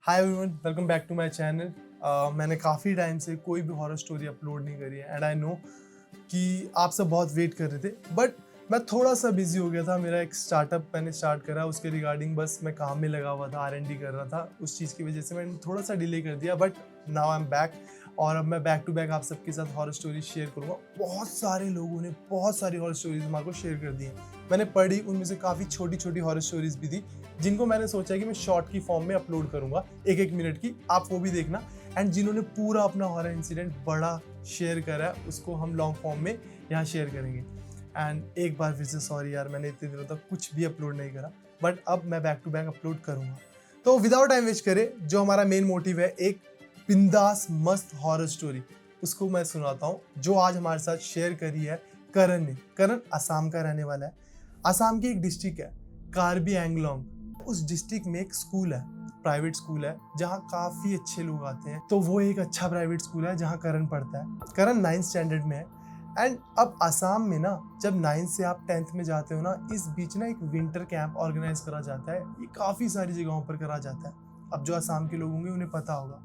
Hi everyone, welcome back to my channel. मैंने काफ़ी time से कोई भी हॉरर स्टोरी अपलोड नहीं करी है एंड आई नो कि आप सब बहुत वेट कर रहे थे, बट मैं थोड़ा सा बिजी हो गया था। मेरा एक स्टार्टअप मैंने स्टार्ट करा, उसके रिगार्डिंग बस मैं काम में लगा हुआ था, R&D कर रहा था। उस चीज़ की वजह से मैंने थोड़ा सा डिले कर दिया, but now I am back और अब मैं बैक टू बैक आप सबके साथ हॉरर स्टोरी शेयर करूँगा। बहुत सारे लोगों ने बहुत सारी हॉरर स्टोरीज हमारे को शेयर कर दी हैं, मैंने पढ़ी। उनमें से काफ़ी छोटी छोटी हॉरर स्टोरीज भी थी जिनको मैंने सोचा कि मैं शॉर्ट की फॉर्म में अपलोड करूंगा, एक एक मिनट की, आप वो भी देखना। एंड जिन्होंने पूरा अपना हॉरर इंसिडेंट बड़ा शेयर करा है उसको हम लॉन्ग फॉर्म में यहाँ शेयर करेंगे। एंड एक बार फिर से सॉरी यार, मैंने इतने दिनों तक कुछ भी अपलोड नहीं करा, बट अब मैं बैक टू बैक अपलोड करूंगा। तो विदाउट टाइम वेस्ट करे, जो हमारा मेन मोटिव है, एक बिंदास मस्त हॉरर स्टोरी, उसको मैं सुनाता हूँ, जो आज हमारे साथ शेयर करी है करण ने। करण असम का रहने वाला है। असम की एक डिस्ट्रिक्ट है कार्बी एंगलोंग। उस डिस्ट्रिक्ट में एक स्कूल है, प्राइवेट स्कूल है, जहाँ काफी अच्छे लोग आते हैं। तो वो एक अच्छा प्राइवेट स्कूल है जहाँ करण पढ़ता है। करण 9th स्टैंडर्ड में है। एंड अब असम में ना, जब 9th से आप 10th में जाते हो ना, इस बीच ना एक विंटर कैंप ऑर्गेनाइज करा जाता है। ये काफी सारी जगहों पर करा जाता है। अब जो असम के लोग होंगे उन्हें पता होगा।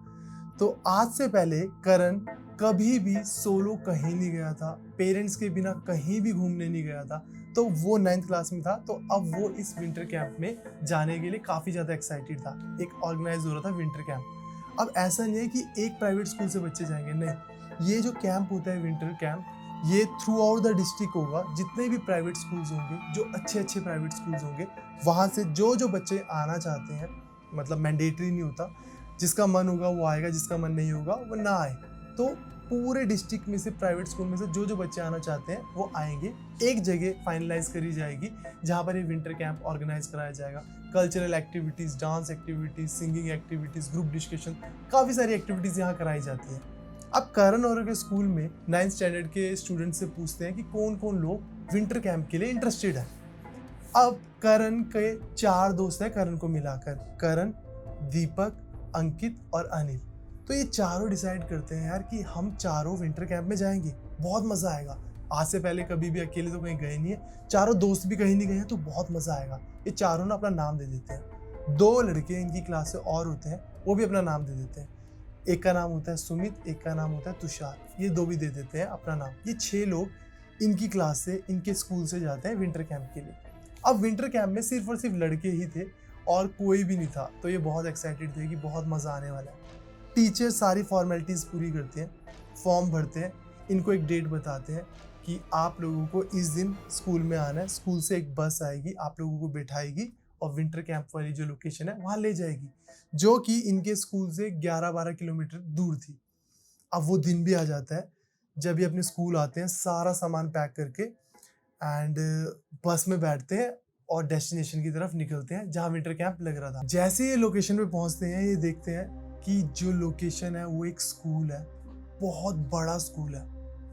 तो आज से पहले करण कभी भी सोलो कहीं नहीं गया था, पेरेंट्स के बिना कहीं भी घूमने नहीं गया था। तो वो 9th क्लास में था, तो अब वो इस विंटर कैंप में जाने के लिए काफ़ी ज़्यादा एक्साइटेड था। एक ऑर्गेनाइज हो रहा था विंटर कैंप। अब ऐसा नहीं है कि एक प्राइवेट स्कूल से बच्चे जाएंगे, नहीं, ये जो कैंप होता है विंटर कैंप, ये थ्रू आउट द डिस्ट्रिक्ट होगा। जितने भी प्राइवेट स्कूल्स होंगे, जो अच्छे अच्छे प्राइवेट स्कूल्स होंगे, वहाँ से जो जो बच्चे आना चाहते हैं, मतलब मैंडेटरी नहीं होता, जिसका मन होगा वो आएगा, जिसका मन नहीं होगा वो ना आए। तो पूरे डिस्ट्रिक्ट में से, प्राइवेट स्कूल में से जो जो बच्चे आना चाहते हैं वो आएंगे। एक जगह फाइनलाइज करी जाएगी जहाँ पर ये विंटर कैंप ऑर्गेनाइज कराया जाएगा। Cultural activities, dance activities, singing activities, group discussion, काफ़ी सारी एक्टिविटीज़ यहाँ कराई जाती हैं। अब करण और के स्कूल में 9th स्टैंडर्ड के स्टूडेंट से पूछते हैं कि कौन कौन लोग विंटर कैंप के लिए इंटरेस्टेड है। अब करण के 4 दोस्त हैं करण को मिलाकर, करण, दीपक, अंकित और अनिल। तो ये चारों डिसाइड करते हैं यार कि हम चारों विंटर कैंप में जाएंगे, बहुत मजा आएगा। आज से पहले कभी भी अकेले तो कहीं गए नहीं है, चारों दोस्त भी कहीं नहीं गए हैं, तो बहुत मजा आएगा। ये चारों ना अपना नाम दे देते हैं। 2 लड़के इनकी क्लास से और होते हैं, वो भी अपना नाम दे देते हैं। एक का नाम होता है सुमित, एक का नाम होता है तुषार, ये 2 भी दे देते हैं अपना नाम। ये 6 लोग इनकी क्लास से, इनके स्कूल से जाते हैं विंटर कैंप के लिए। अब विंटर कैंप में सिर्फ और सिर्फ लड़के ही थे और कोई भी नहीं था, तो ये बहुत एक्साइटेड थे कि बहुत मज़ा आने वाला है। टीचर सारी फॉर्मेलिटीज़ पूरी करते हैं, फॉर्म भरते हैं, इनको एक डेट बताते हैं कि आप लोगों को इस दिन स्कूल में आना है। स्कूल से एक बस आएगी, आप लोगों को बिठाएगी और विंटर कैंप वाली जो लोकेशन है वहाँ ले जाएगी, जो कि इनके स्कूल से 11-12 किलोमीटर दूर थी। अब वो दिन भी आ जाता है जब ये अपने स्कूल आते हैं, सारा सामान पैक करके, एंड बस में बैठते हैं और डेस्टिनेशन की तरफ निकलते हैं जहाँ विंटर कैंप लग रहा था। जैसे ये लोकेशन पे पहुंचते हैं, ये देखते हैं कि जो लोकेशन है वो एक स्कूल है, बहुत बड़ा स्कूल है,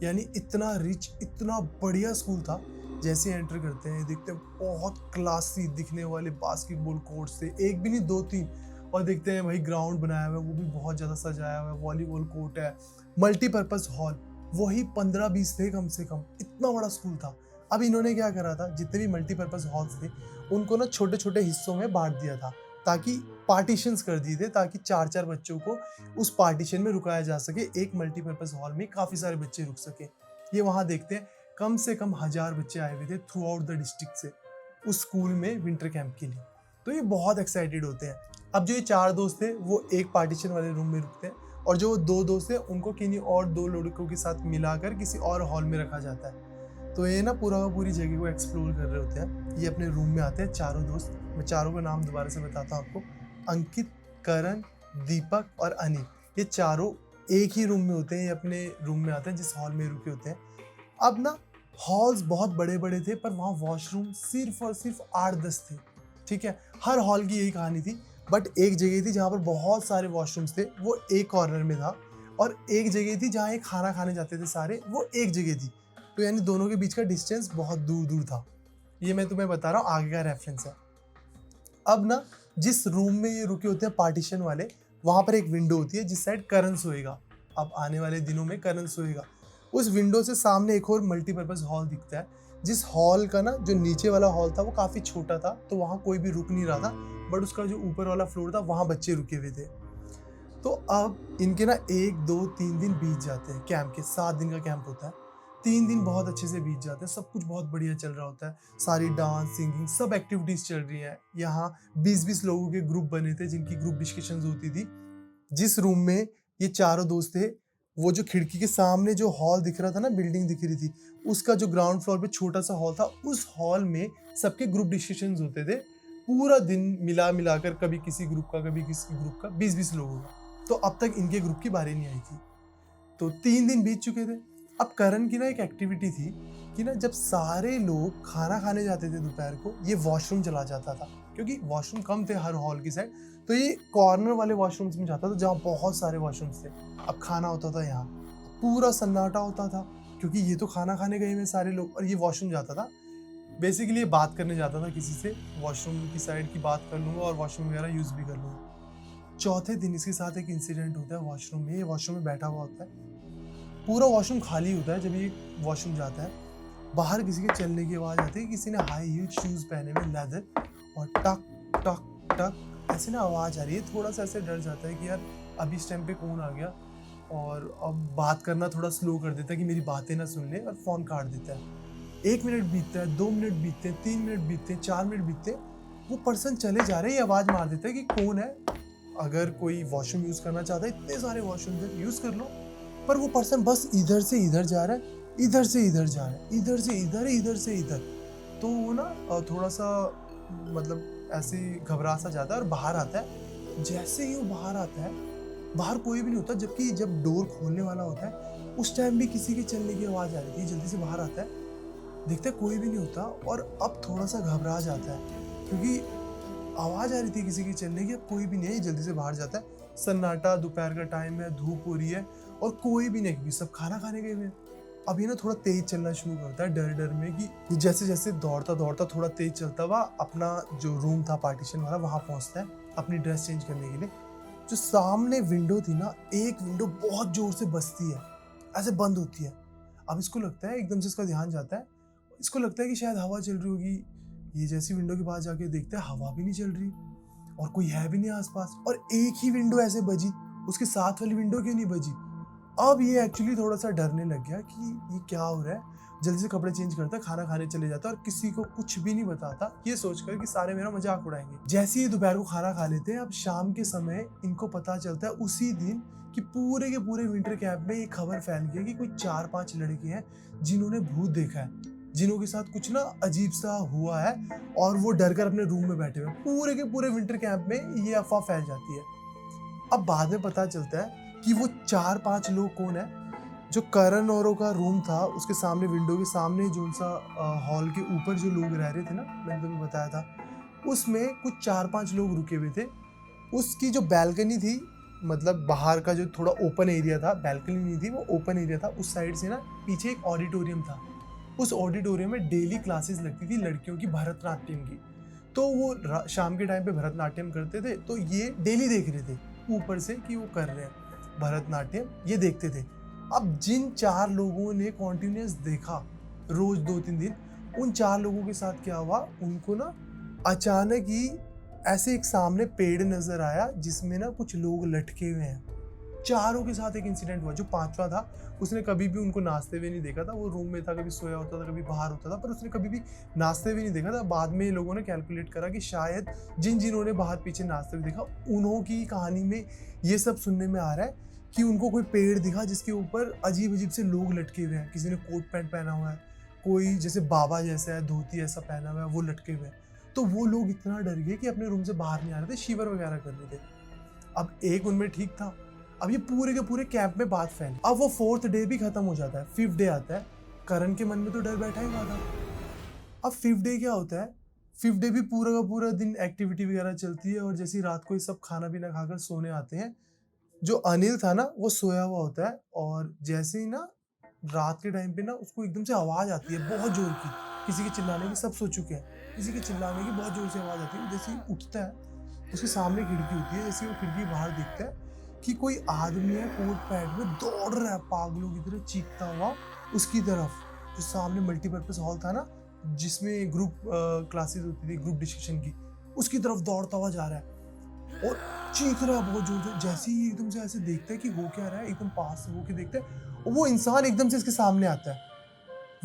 यानी इतना रिच, इतना बढ़िया स्कूल था। जैसे एंटर करते हैं, देखते हैं बहुत क्लासी दिखने वाले बास्केटबॉल कोर्ट से, एक भी नहीं 2-3, और देखते हैं वही ग्राउंड बनाया हुआ है, वो भी बहुत ज़्यादा सजाया हुआ है, वॉलीबॉल कोर्ट है, मल्टीपर्पज़ हॉल, वही 15-20 थे कम से कम, इतना बड़ा स्कूल था। अब इन्होंने क्या करा था, जितने भी मल्टीपर्पज़ हॉल्स थे उनको ना छोटे छोटे हिस्सों में बांट दिया था, ताकि पार्टीशंस कर दिए थे, ताकि 4-4 बच्चों को उस पार्टीशन में रुकाया जा सके। एक मल्टीपर्पज़ हॉल में काफ़ी सारे बच्चे रुक सके। ये वहाँ देखते हैं कम से कम 1000 बच्चे आए हुए थे थ्रू आउट द डिस्ट्रिक्ट से उस स्कूल में विंटर कैंप के लिए। तो ये बहुत एक्साइटेड होते हैं। अब जो ये 4 दोस्त थे वो एक पार्टीशन वाले रूम में रुकते हैं, और जो 2 दोस्त थे उनको किन्हीं और 2 लड़कों के साथ मिलाकर किसी और हॉल में रखा जाता है। तो ये ना पूरी जगह को एक्सप्लोर कर रहे होते हैं। ये अपने रूम में आते हैं चारों दोस्त। मैं चारों का नाम दोबारा से बताता हूँ आपको, अंकित, करण, दीपक और अनिल। ये चारों एक ही रूम में होते हैं, ये अपने रूम में आते हैं जिस हॉल में रुके होते हैं। अब ना हॉल्स बहुत बड़े बड़े थे, पर वहाँ वॉशरूम सिर्फ और सिर्फ 8-10 थे, ठीक है। हर हॉल की यही कहानी थी, बट एक जगह थी जहाँ पर बहुत सारे वॉशरूम्स थे, वो एक कॉर्नर में था, और एक जगह थी जहाँ ये खाना खाने जाते थे सारे, वो एक जगह थी। तो यानी दोनों के बीच का डिस्टेंस बहुत दूर दूर था। ये मैं तुम्हें बता रहा हूँ, आगे का रेफरेंस है। अब ना जिस रूम में ये रुके होते हैं पार्टीशन वाले, वहाँ पर एक विंडो होती है जिस साइड करण सोएगा। अब आने वाले दिनों में करण सोएगा। उस विंडो से सामने एक और मल्टीपर्पज़ हॉल दिखता है, जिस हॉल का ना जो नीचे वाला हॉल था वो काफ़ी छोटा था, तो वहाँ कोई भी रुक नहीं रहा था, बट उसका जो ऊपर वाला फ्लोर था वहाँ बच्चे रुके हुए थे। तो अब इनके ना 1, 2, 3 दिन बीत जाते हैं कैंप के, 7 दिन का कैंप होता है। 3 दिन बहुत अच्छे से बीत जाते हैं, सब कुछ बहुत बढ़िया चल रहा होता है। सारी डांस, सिंगिंग सब एक्टिविटीज़ चल रही हैं। यहाँ 20-20 लोगों के ग्रुप बने थे जिनकी ग्रुप डिस्कशंस होती थी। जिस रूम में ये चारों दोस्त थे, वो जो खिड़की के सामने जो हॉल दिख रहा था ना, बिल्डिंग दिख रही थी, उसका जो ग्राउंड फ्लोर पे छोटा-सा हॉल था, उस हॉल में सबके ग्रुप डिस्कशंस होते थे। पूरा दिन मिलाकर कभी किसी ग्रुप का, कभी किसी ग्रुप का, 20-20 लोगों का। तो अब तक इनके ग्रुप की बारी नहीं आई थी। तो 3 दिन बीत चुके थे। अब करण की ना एक एक्टिविटी थी कि ना जब सारे लोग खाना खाने जाते थे दोपहर को, ये वॉशरूम चला जाता था, क्योंकि वॉशरूम कम थे हर हॉल की साइड। तो ये कॉर्नर वाले वॉशरूम्स में जाता था जहाँ बहुत सारे वॉशरूम्स थे। अब खाना होता था यहाँ, पूरा सन्नाटा होता था, क्योंकि ये तो खाना खाने गए हुए सारे लोग और ये वॉशरूम जाता था। बेसिकली ये बात करने जाता था किसी से, वॉशरूम की साइड की बात कर लूँगा और वॉशरूम वगैरह यूज़ भी कर लूँगा। चौथे दिन इसके साथ एक इंसिडेंट होता है वॉशरूम में। ये वॉशरूम में बैठा हुआ होता है, पूरा वॉशरूम खाली होता है जब ये वॉशरूम जाता है। बाहर किसी के चलने की आवाज़ आती है, किसी ने हाई हील शूज़ पहने हुए लेदर, और टक टक टक ऐसे ना आवाज़ आ रही है। थोड़ा सा ऐसे डर जाता है कि यार अभी इस टाइम पे कौन आ गया, और अब बात करना थोड़ा स्लो कर देता है कि मेरी बातें ना सुन ले, और फ़ोन काट देता है। 1 मिनट बीतता है, 2 मिनट बीतते हैं, 3 मिनट बीतते हैं, 4 मिनट बीतते हैं, वो पर्सन चले जा रहे हैं। ये आवाज़ मार देता है कि कौन है, अगर कोई वॉशरूम यूज़ करना चाहता है, इतने सारे वॉशरूम है, यूज़ कर लो। पर वो पर्सन बस इधर से इधर जा रहा है, इधर से इधर जा रहा है, इधर से इधर, इधर से इधर। तो वो ना थोड़ा सा मतलब ऐसे घबरा सा जाता है और बाहर आता है। जैसे ही वो बाहर आता है, बाहर कोई भी नहीं होता, जबकि जब डोर खोलने वाला होता है उस टाइम भी किसी के चलने की आवाज़ आ रही थी। जल्दी से बाहर आता है, देखता है कोई भी नहीं होता, और अब थोड़ा सा घबरा जाता है, क्योंकि आवाज़ आ रही थी किसी के चलने की, अब कोई भी नहीं है। जल्दी से बाहर जाता है। सन्नाटा, दोपहर का टाइम है, धूप हो रही है और कोई भी नहीं, क्योंकि सब खाना खाने गए हुए हैं। अब ये ना थोड़ा तेज चलना शुरू करता है, डर डर में, कि ये जैसे जैसे दौड़ता दौड़ता थोड़ा तेज चलता हुआ अपना जो रूम था पार्टीशन वाला, वहाँ पहुँचता है अपनी ड्रेस चेंज करने के लिए। जो सामने विंडो थी ना, एक विंडो बहुत जोर से बजती है, ऐसे बंद होती है। अब इसको लगता है, एकदम से इसका ध्यान जाता है, इसको लगता है कि शायद हवा चल रही होगी। ये जैसी विंडो के पास जाके देखता है, हवा भी नहीं चल रही और कोई है भी नहीं आसपास, और एक ही विंडो ऐसे बजी, उसके साथ वाली विंडो क्यों नहीं बजी। अब ये एक्चुअली थोड़ा सा डरने लग गया कि ये क्या हो रहा है। जल्दी से कपड़े चेंज करता है, खाना खाने चले जाता है और किसी को कुछ भी नहीं बताता, ये सोचकर कि सारे मेरा मजाक उड़ाएंगे। जैसे ही दोपहर को खाना खा लेते हैं, अब शाम के समय इनको पता चलता है उसी दिन कि पूरे के पूरे विंटर कैंप में ये खबर फैल गई कि कोई 4-5 लड़के हैं जिन्होंने भूत देखा है, जिनों के साथ कुछ ना अजीब सा हुआ है, और वो डर कर अपने रूम में बैठे हुए। पूरे के पूरे विंटर कैंप में ये अफवाह फैल जाती है। अब बाद में पता चलता है कि वो 4-5 लोग कौन है। जो करण औरों का रूम था, उसके सामने विंडो के सामने जो सा हॉल के ऊपर जो लोग रह रहे थे ना, मैंने तुम्हें बताया था, उसमें कुछ 4-5 लोग रुके हुए थे। उसकी जो बैल्कनी थी, मतलब बाहर का जो थोड़ा ओपन एरिया था, बैल्कनी नहीं थी, वो ओपन एरिया था, उस साइड से ना पीछे एक ऑडिटोरियम था। उस ऑडिटोरियम में डेली क्लासेस लगती थी लड़कियों की, भरतनाट्यम की। तो वो शाम के टाइम पे भरतनाट्यम करते थे, तो ये डेली देख रहे थे ऊपर से कि वो कर रहे हैं भरतनाट्यम, ये देखते थे। अब जिन 4 लोगों ने कॉन्टिन्यूस देखा रोज 2-3 दिन, उन 4 लोगों के साथ क्या हुआ, उनको ना अचानक ही ऐसे एक सामने पेड़ नजर आया जिसमें ना कुछ लोग लटके हुए हैं। चारों के साथ एक इंसिडेंट हुआ। जो 5वां था, उसने कभी भी उनको नाचते हुए नहीं देखा था। वो रूम में था, कभी सोया होता था, कभी बाहर होता था, पर उसने कभी भी नाचते हुए नहीं देखा था। बाद में लोगों ने कैलकुलेट करा कि शायद जिन्होंने बाहर पीछे नाचते हुए देखा, उन्हों की कहानी में ये सब सुनने में आ रहा है कि उनको कोई पेड़ दिखा जिसके ऊपर अजीब अजीब से लोग लटके हुए हैं। किसी ने कोट पैंट पहना हुआ है, कोई जैसे बाबा जैसा है, धोती ऐसा पहना हुआ है, वो लटके हुए हैं। तो वो लोग इतना डर गए कि अपने रूम से बाहर नहीं आ रहे थे, शिवर वगैरह कर रहे थे। अब एक उनमें ठीक था। अब ये पूरे के पूरे कैंप में बात फैली। अब वो 4th डे भी खत्म हो जाता है, 5th डे आता है। करण के मन में तो डर बैठा ही हुआ था। अब 5th डे क्या होता है, 5th डे भी पूरा का पूरा दिन एक्टिविटी वगैरह चलती है, और जैसे ही रात को ये सब खाना पीना खाकर सोने आते हैं, जो अनिल था ना, वो सोया हुआ होता है, और जैसे ही ना रात के टाइम पे ना उसको एकदम से आवाज आती है बहुत जोर की, किसी के चिल्लाने की। सब सो चुके हैं, किसी के चिल्लाने की बहुत जोर से आवाज आती है। जैसे ही उठता है, उसके सामने खिड़की होती है, जैसे ही वो खिड़की बाहर देखता है कि कोई आदमी है कोट पैंट में, दौड़ रहा है पागलों की तरह चीखता हुआ उसकी तरफ। जो सामने मल्टीपर्पज हॉल था ना, जिसमें ग्रुप क्लासेस होती थी, ग्रुप डिस्कशन की, उसकी तरफ दौड़ता हुआ जा रहा है और चीख रहा है बहुत जोर से। जैसे ही एकदम से ऐसे देखता है कि हो क्या रहा है, एकदम पास से होके देखता है और वो इंसान एकदम से इसके सामने आता है।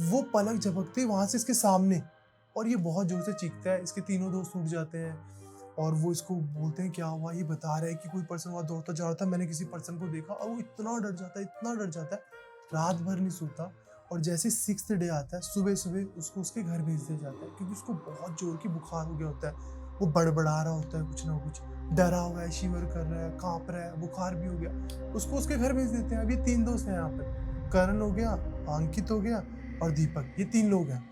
वो पलक झपकते ही वहां से इसके सामने, और ये बहुत जोर से चीखता है। इसके तीनों दोस्त उठ जाते हैं और वो इसको बोलते हैं क्या हुआ। ये बता रहा है कि कोई पर्सन वहां दौड़ता जा रहा था, मैंने किसी पर्सन को देखा। और वो इतना डर जाता है, इतना डर जाता है, रात भर नहीं सोता। और जैसे 6th डे आता है, सुबह सुबह उसको उसके घर भेज दिया जाता है, क्योंकि उसको बहुत जोर की बुखार हो गया होता है। वो बड़बड़ा रहा होता है कुछ ना कुछ, डरा हुआ है, शिवर कर रहा है, कांप रहा है, बुखार भी हो गया। उसको उसके घर भेज देते हैं। अब ये 3 दोस्त हैं यहाँ पे, करण हो गया, अंकित हो गया और दीपक, ये 3 लोग हैं।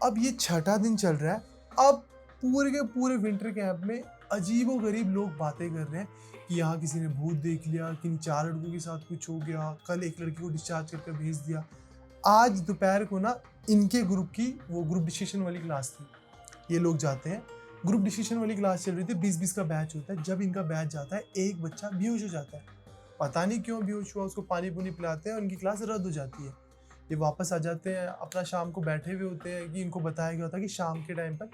अब ये 6ठा दिन चल रहा है। अब पूरे के पूरे विंटर कैंप में अजीबो गरीब लोग बातें कर रहे हैं कि यहाँ किसी ने भूत देख लिया, कि 4 लड़कों के साथ कुछ हो गया, कल एक लड़की को डिस्चार्ज करके भेज दिया। आज दोपहर को ना इनके ग्रुप की वो ग्रुप डिस्कशन वाली क्लास थी, ये लोग जाते हैं। ग्रुप डिस्कशन वाली क्लास चल रही थी, 20-20 का बैच होता है। जब इनका बैच जाता है, एक बच्चा बेहोश हो जाता है। पता नहीं क्यों बेहोश हुआ, उसको पानी पुनी पिलाते हैं और इनकी क्लास रद्द हो जाती है। ये वापस आ जाते हैं, अपना शाम को बैठे हुए होते हैं कि इनको बताया गया होता है कि शाम के टाइम पर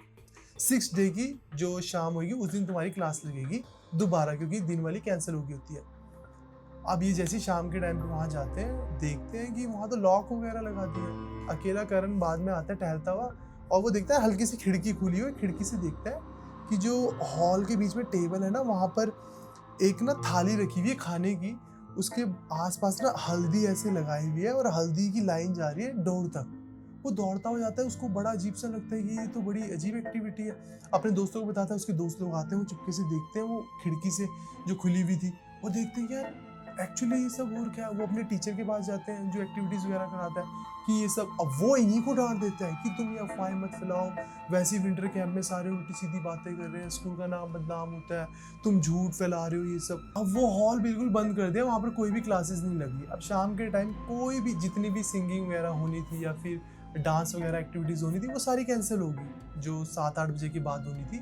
6 डे की जो शाम होगी उस दिन तुम्हारी क्लास लगेगी दोबारा, क्योंकि दिन वाली कैंसिल हो गई होती है। अब ये जैसे शाम के टाइम पे वहाँ जाते हैं, देखते हैं कि वहाँ तो लॉक वगैरह लगा दिया। अकेला करण बाद में आता है टहलता हुआ और वो देखता है हल्की सी खिड़की खुली हुई, खिड़की से देखता है कि जो हॉल के बीच में टेबल है ना, वहाँ पर एक ना थाली रखी हुई है खाने की। उसके आसपास ना हल्दी ऐसे लगाई हुई है और हल्दी की लाइन जा रही है डोर तक। वो दौड़ता हुआ जाता है, उसको बड़ा अजीब सा लगता है कि ये तो बड़ी अजीब एक्टिविटी है। अपने दोस्तों को बताता है, उसके दोस्त लोग आते हैं, वो चुपके से देखते हैं वो खिड़की से जो खुली हुई थी। वो देखते हैं यार एक्चुअली ये सब और क्या है। वो अपने टीचर के पास जाते हैं जो एक्टिविटीज़ वगैरह कराता है कि ये सब। अब वो इन्हीं को डांट देता है कि तुम ये अफवाहें मत फैलाओ, वैसे ही विंटर कैंप में सारे उल्टी सीधी बातें कर रहे हैं, स्कूल का नाम बदनाम होता है, तुम झूठ फैला रहे हो ये सब। अब वो हॉल बिल्कुल बंद कर दिया, वहाँ पर कोई भी क्लासेस नहीं लगी। अब शाम के टाइम कोई भी जितनी भी सिंगिंग वगैरह होनी थी या फिर डांस वगैरह एक्टिविटीज़ होनी थी, वो सारी कैंसिल होगी जो 7-8 बजे की बात होनी थी,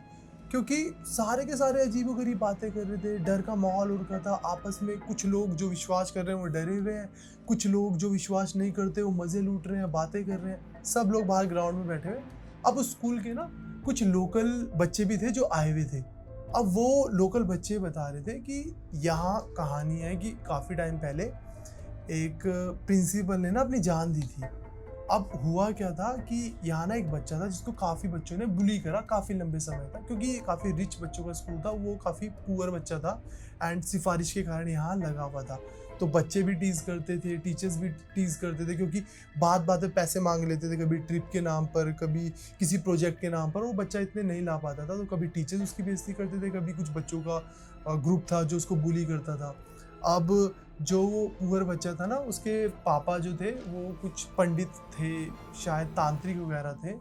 क्योंकि सारे के सारे अजीबोगरीब बातें कर रहे थे। डर का माहौल उड़ रहा था आपस में। कुछ लोग जो विश्वास कर रहे हैं वो डरे हुए हैं, कुछ लोग जो विश्वास नहीं करते वो मज़े लूट रहे हैं, बातें कर रहे हैं। सब लोग बाहर ग्राउंड में बैठे हुए। अब उस स्कूल के ना कुछ लोकल बच्चे भी थे जो आए हुए थे। अब वो लोकल बच्चे बता रहे थे कि यहाँ कहानी है कि काफ़ी टाइम पहले एक प्रिंसिपल ने ना अपनी जान दी थी। अब हुआ क्या था कि यहाँ ना एक बच्चा था जिसको काफ़ी बच्चों ने बुली करा काफ़ी लंबे समय तक, क्योंकि ये काफ़ी रिच बच्चों का स्कूल था, वो काफ़ी पुअर बच्चा था एंड सिफारिश के कारण यहाँ लगा हुआ था। तो बच्चे भी टीज़ करते थे, टीचर्स भी टीज़ करते थे, क्योंकि बात बात में पैसे मांग लेते थे, कभी ट्रिप के नाम पर, कभी किसी प्रोजेक्ट के नाम पर। वो बच्चा इतने नहीं ला पाता था, तो कभी टीचर्स उसकी बेइज्जती करते थे, कभी कुछ बच्चों का ग्रुप था जो उसको बुली करता था। अब जो वो पुअर बच्चा था ना, उसके पापा जो थे वो कुछ पंडित थे, शायद तांत्रिक वगैरह थे।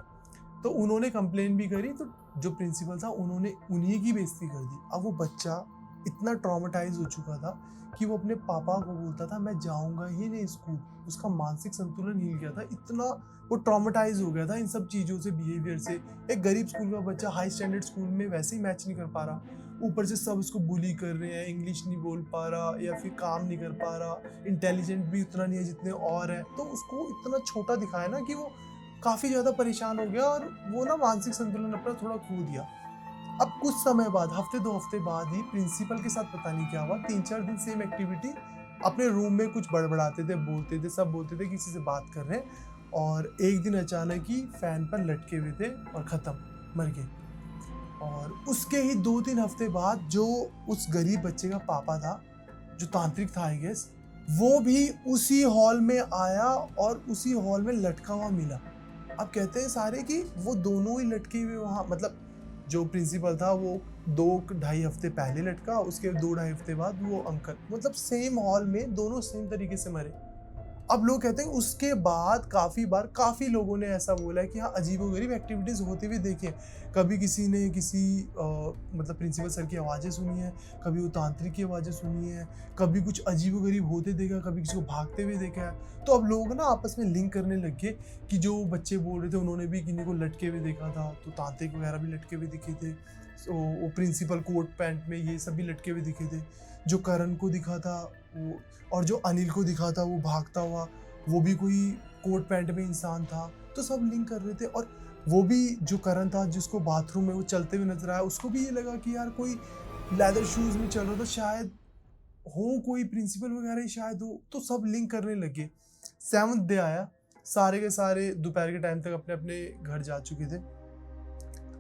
तो उन्होंने कंप्लेन भी करी, तो जो प्रिंसिपल था उन्होंने उन्हीं की बेइज्जती कर दी। अब वो बच्चा इतना ट्रॉमेटाइज हो चुका था कि वो अपने पापा को बोलता था मैं जाऊंगा ही नहीं स्कूल। उसका मानसिक संतुलन हिल गया था, इतना वो ट्रॉमेटाइज हो गया था इन सब चीज़ों से, बिहेवियर से। एक गरीब स्कूल का बच्चा हाई स्टैंडर्ड स्कूल में वैसे ही मैच नहीं कर पा रहा, ऊपर से सब उसको बुली कर रहे हैं, इंग्लिश नहीं बोल पा रहा या फिर काम नहीं कर पा रहा, इंटेलिजेंट भी उतना नहीं है जितने और है। तो उसको इतना छोटा दिखाया ना कि वो काफ़ी ज़्यादा परेशान हो गया और वो ना मानसिक संतुलन अपना थोड़ा खो दिया। अब कुछ समय बाद, हफ्ते 2 हफ्ते बाद ही प्रिंसिपल के साथ पता नहीं क्या हुआ, 3-4 दिन सेम एक्टिविटी, अपने रूम में कुछ बड़बड़ाते थे, बोलते थे, सब बोलते थे किसी से बात कर रहे हैं, और एक दिन अचानक ही फैन पर लटके हुए थे और ख़त्म, मर गए। और उसके ही 2-3 हफ्ते बाद जो उस गरीब बच्चे का पापा था, जो तांत्रिक था आई गेस, वो भी उसी हॉल में आया और उसी हॉल में लटका हुआ मिला। अब कहते हैं सारे कि वो दोनों ही लटके हुए वहाँ, मतलब जो प्रिंसिपल था वो 2-2.5 हफ्ते पहले लटका, उसके 2-2.5 हफ्ते बाद वो अंकल, मतलब सेम हॉल में दोनों सेम तरीके से मरे। अब लोग कहते हैं उसके बाद काफ़ी बार काफ़ी लोगों ने ऐसा बोला है कि हाँ अजीबोगरीब एक्टिविटीज़ होते हुए देखे हैं। कभी किसी ने किसी मतलब प्रिंसिपल सर की आवाज़ें सुनी है, कभी वो तांत्रिक की आवाज़ें सुनी है, कभी कुछ अजीबोगरीब होते देखा, कभी किसी को भागते हुए देखा है। तो अब लोग ना आपस में लिंक करने लग गए कि जो बच्चे बोल रहे थे उन्होंने भी किन्हीं को लटके हुए देखा था, तो तांत्रिक वगैरह भी लटके हुए दिखे थे। तो वो प्रिंसिपल कोट पैंट में ये सब भी लटके हुए दिखे थे। जो करण को दिखा था वो, और जो अनिल को दिखा था वो भागता हुआ, वो भी कोई कोट पैंट में इंसान था। तो सब लिंक कर रहे थे और वो भी जो करण था जिसको बाथरूम में वो चलते हुए नजर आया, उसको भी ये लगा कि यार कोई लेदर शूज में चल रहा था, शायद हो कोई प्रिंसिपल वगैरह ही शायद हो, तो सब लिंक करने लगे। 7th डे आया, सारे के सारे दोपहर के टाइम तक अपने अपने घर जा चुके थे।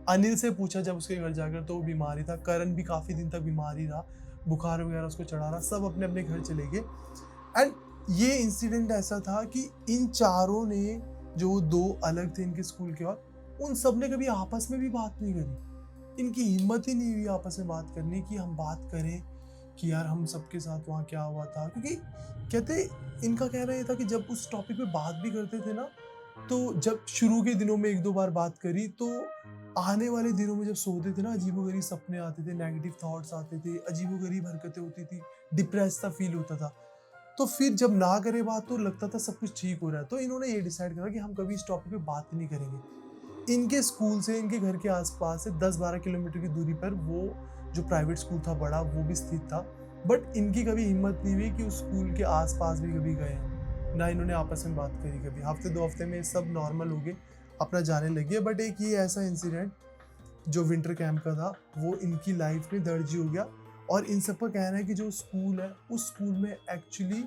अनिल से पूछा जब उसके घर जाकर, तो वो बीमार ही था। करण भी काफ़ी दिन तक बीमार ही रहा, बुखार वगैरह उसको चढ़ा रहा, सब अपने अपने घर चले गए। एंड ये इंसिडेंट ऐसा था कि इन चारों ने, जो दो अलग थे इनके स्कूल के, और उन सब ने कभी आपस में भी बात नहीं करी। इनकी हिम्मत ही नहीं हुई आपस में बात करने की, हम बात करें कि यार हम सबके साथ वहाँ क्या हुआ था। क्योंकि कहते, इनका कहना ये था कि जब उस टॉपिक पे बात भी करते थे ना, तो जब शुरू के दिनों में 1-2 बार बात करी, तो आने वाले दिनों में जब सोते थे ना, अजीबोगरीब सपने आते थे, नेगेटिव थॉट्स आते थे, अजीबोगरीब हरकतें होती थी, डिप्रेस सा फील होता था। तो फिर जब ना करे बात, तो लगता था सब कुछ ठीक हो रहा है। तो इन्होंने ये डिसाइड करा कि हम कभी इस टॉपिक पे बात ही नहीं करेंगे। इनके स्कूल से, इनके घर के आसपास से 10-12 किलोमीटर की दूरी पर वो जो प्राइवेट स्कूल था बड़ा, वो भी स्थित था। बट इनकी कभी हिम्मत नहीं हुई कि उस स्कूल के आसपास भी कभी गए हों। ना इन्होंने आपस में बात करी कभी। हफ्ते 2 हफ्ते में सब नॉर्मल हो गए, अपना जाने लगे। बट एक ये ऐसा इंसिडेंट जो विंटर कैंप का था, वो इनकी लाइफ में दर्ज ही हो गया। और इन सब का कहना है कि जो स्कूल है, उस स्कूल में एक्चुअली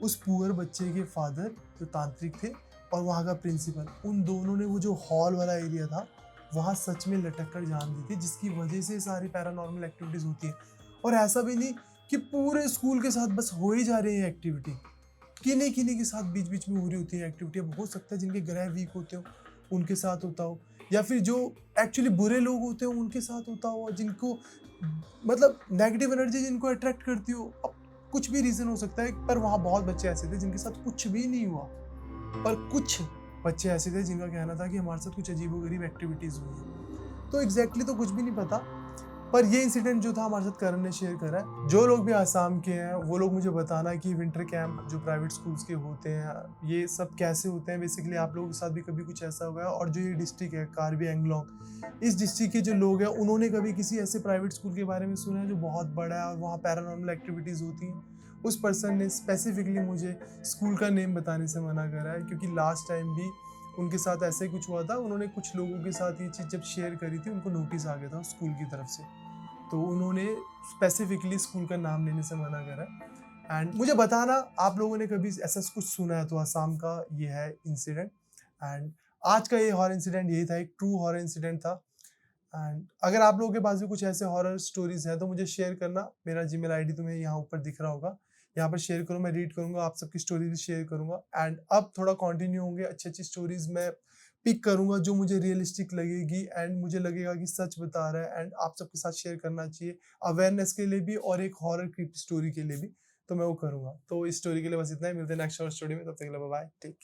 उस पुअर बच्चे के फादर जो तांत्रिक थे, और वहाँ का प्रिंसिपल, उन दोनों ने वो जो हॉल वाला एरिया था, वहाँ सच में लटक कर जान दी थी, जिसकी वजह से सारी पैरानॉर्मल एक्टिविटीज़ होती है। और ऐसा भी नहीं कि पूरे स्कूल के साथ बस हो ही जा रही है एक्टिविटी, किन्हीं किन्हीं के साथ बीच बीच में हो रही होती है एक्टिविटी। अब हो सकता है जिनके ग्रह वीक होते हो उनके साथ होता हो, या फिर जो एक्चुअली बुरे लोग होते हो उनके साथ होता हो, जिनको मतलब नेगेटिव एनर्जी जिनको अट्रैक्ट करती हो। अब कुछ भी रीज़न हो सकता है, पर वहाँ बहुत बच्चे ऐसे थे जिनके साथ कुछ भी नहीं हुआ, पर कुछ बच्चे ऐसे थे जिनका कहना था कि हमारे साथ कुछ अजीबोगरीब एक्टिविटीज़ हुई हैं। तो एग्जैक्टली तो कुछ भी नहीं पता, पर ये इंसिडेंट जो था हमारे साथ करण ने शेयर करा है। जो लोग भी आसाम के हैं, वो लोग मुझे बताना कि विंटर कैंप जो प्राइवेट स्कूल्स के होते हैं, ये सब कैसे होते हैं। बेसिकली आप लोगों के साथ भी कभी कुछ ऐसा हुआ है? और जो ये डिस्ट्रिक्ट है कार्बी एंगलोंग, इस डिस्ट्रिक्ट के जो लोग हैं, उन्होंने कभी किसी ऐसे प्राइवेट स्कूल के बारे में सुना है जो बहुत बड़ा है और वहाँ पैरानॉर्मल एक्टिविटीज़ होती हैं? उस पर्सन ने स्पेसिफिकली मुझे स्कूल का नेम बताने से मना करा है, क्योंकि लास्ट टाइम भी उनके साथ ऐसा ही कुछ हुआ था। उन्होंने कुछ लोगों के साथ ये चीज़ जब शेयर करी थी, उनको नोटिस आ गया था स्कूल की तरफ से, तो उन्होंने स्पेसिफिकली स्कूल का नाम लेने से मना करा। एंड मुझे बताना, आप लोगों ने कभी ऐसा कुछ सुना है तो आसाम का ये है इंसिडेंट। एंड आज का ये हॉरर इंसिडेंट यही था, एक ट्रू हॉरर इंसिडेंट था। एंड अगर आप लोगों के पास भी कुछ ऐसे हॉरर स्टोरीज हैं तो मुझे शेयर करना। मेरा जीमेल आईडी तुम्हें यहाँ ऊपर दिख रहा होगा, यहाँ पर शेयर करो, मैं रीड करूंगा, आप सबकी स्टोरीज शेयर करूंगा। एंड अब थोड़ा कंटिन्यू होंगे, अच्छी अच्छी स्टोरीज मैं पिक करूंगा जो मुझे रियलिस्टिक लगेगी एंड मुझे लगेगा कि सच बता रहा है, एंड आप सबके साथ शेयर करना चाहिए, अवेयरनेस के लिए भी और एक हॉरर क्रिप्ट स्टोरी के लिए भी। तो मैं वो करूंगा। तो इस स्टोरी के लिए बस इतना ही, मिलते हैं नेक्स्ट स्टोरी में, तब तक के लिए बाय बाय, टेक केयर।